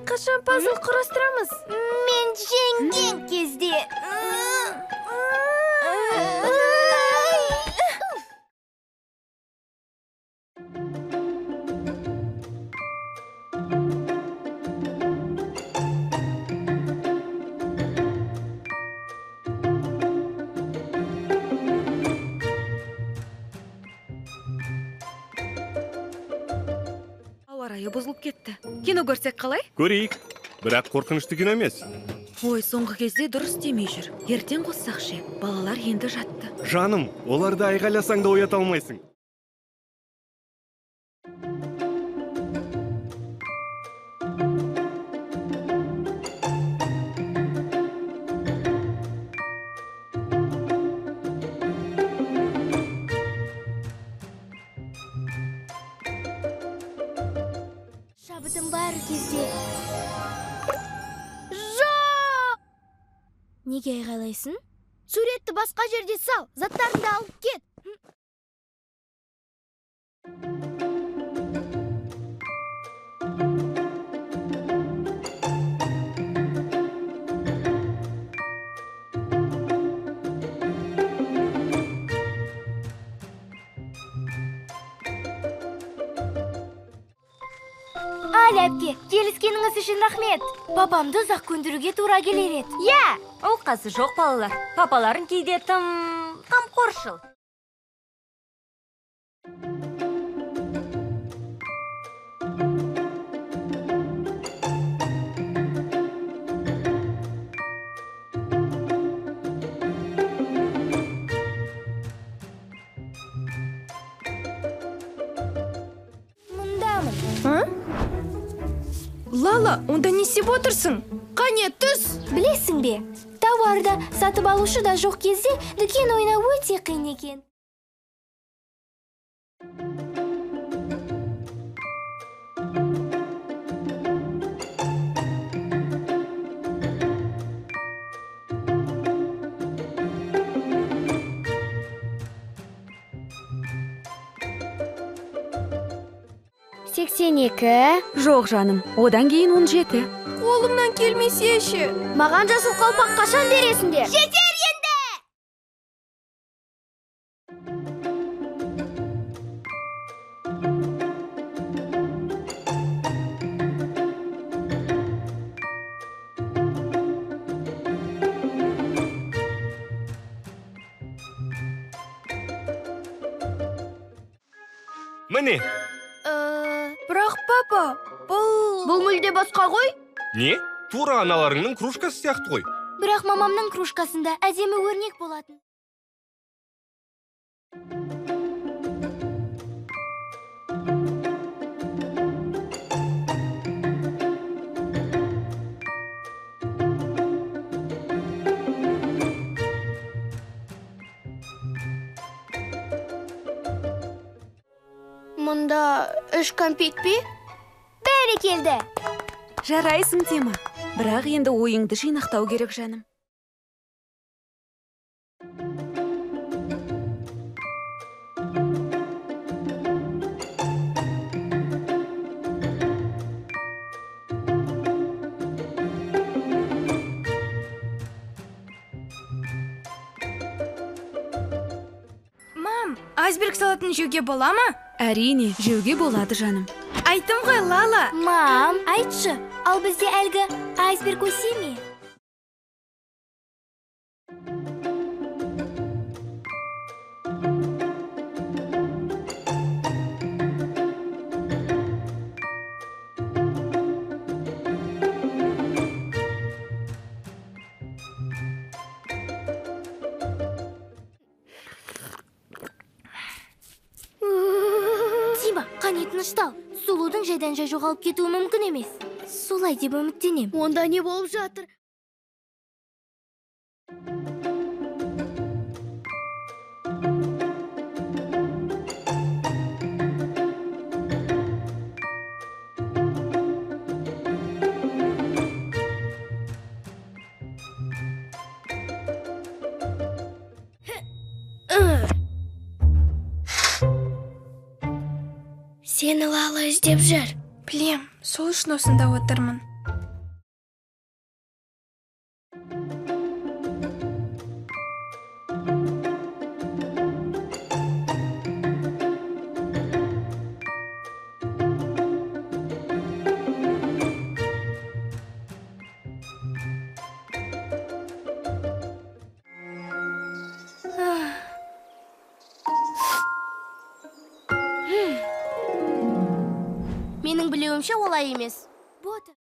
Қашан пазл құрастырамыз? Мен жеңген кезде. Ауа райы бұзылып кетті. Кино көрсек қалай? Көрейік. Бірақ қорқынышты кино емес. Ой, соңғы кезде дұрыс демей жүр. Ертең қоссақ ше, балалар енді жатты. Жаным, оларды айғайласаң да оята алмайсың. Шабытым бар кезде. Жоқ! Неге айғайлайсың? Суретті басқа жерде сал, заттарыңды алып кет. Әпке, келіскеніңіз үшін рахмет. Папамды ұзақ көндіруге тура келер еді. Я, оқасы жоқ балалар. Папаларын кейде тым қамқоршыл. Лала, онда не істеп отырсың? Қане, түс! Білесің бе, тауарды сатып алушы да жоқ кезде дүкен ойнау өте қиын екен. Жоқ, жаным, одан кейін 17. Қолымнан келмесе ше. Маған жасыл қалпақ қашан бересіңдер? Жетер енді! Міне. Бірақ папа, Бұл мүлде басқа ғой? Не? Тура аналарыңның кружкасы сияқты ғой. Бірақ мамамның кружкасында әдемі өрнек болатын. Мұнда 3 кәмпит пе? Бәрекелді! Жарайсың, Дима. Бірақ енді ойыңды жинақтау керек, жаным. Мам, айсберг салатын жеуге бола ма? Әрине, жеуге болады, жаным. Айттым ғой, Лала. Мам, айтшы, ал бізде әлгі айсберг өсе ме? Қане тыныштал. Сулудың жайдан жай жоғалып кетуі мүмкін емес. Солай деп үміттенем. Онда не болып жатыр? Сені Лала іздеп жүр. Білем, сол үшін осында отырмын. Менің білуімше олай емес. Бота.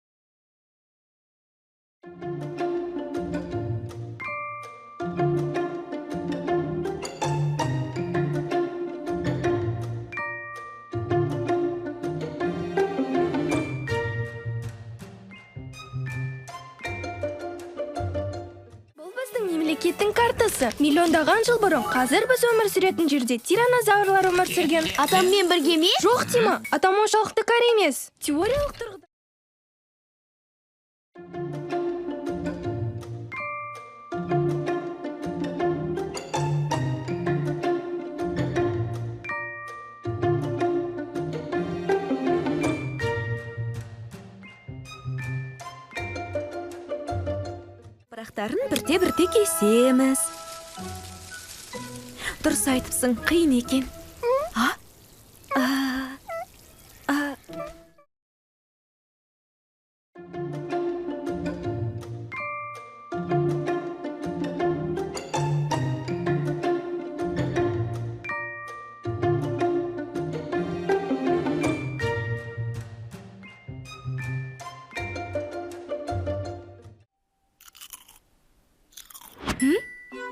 Бұл біздің мемлекеттің картасы. Миллиондаған жыл бұрын, қазір біз өмір сүретін жерде тиранозаврлар өмір сүрген. Атаммен бірге ме? Жоқ, Тима, атам оншалықты кәрі емес. Теориялық тұрғыда. Парақтарын бірте-бірте кесеміз. Дұрыс айтыпсың, қиын екен.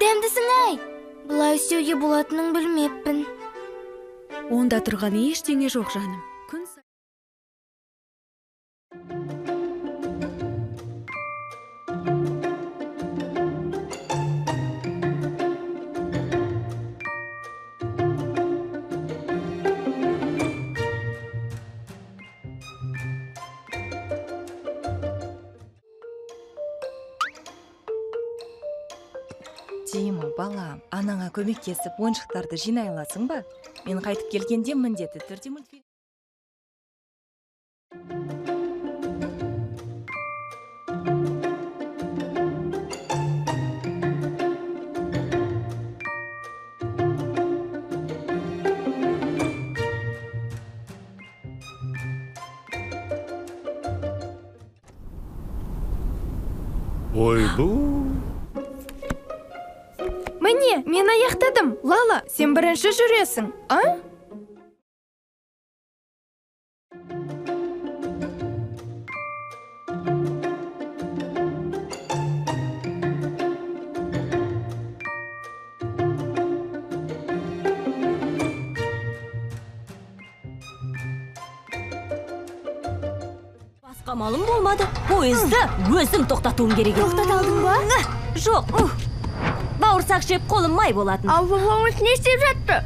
Дәмдісің ай. Бұлай істеуге болатынын білмеппін. Онда тұрған ештеңе жоқ жаным. Күн сайын Дима, балам, анаңа көмектесіп ойыншықтарды жинай аласың ба? Мен қайтып келгенде міндетті түрде мультфильм. Ойбу. Міне, мен аяқтадым. Лала, сен бірінші жүресің, а? Басқа малым болмады. Пойызды өзім тоқтатуым керек. Тоқтат алдың ба? Жоқ. Бауырсақ жеп қолым май болатын. Ал бабамыз не істеп жатты?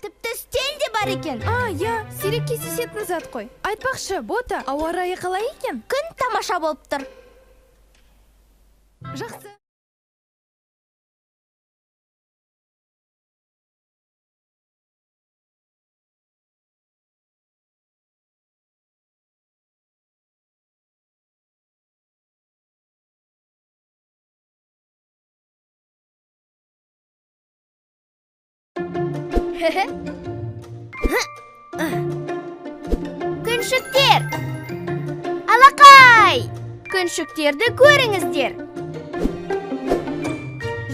Тіпті стель де бар екен. Я, сирек кездесетін зат қой. Айтпақшы, Бота, ауа райы қалай екен? Күн тамаша болып тұр. Жақсы. Күншіктер! Алақай! Күншіктерді көріңіздер.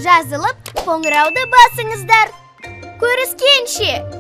Жазылып қоңырауды басыңыздар. Көріскенше!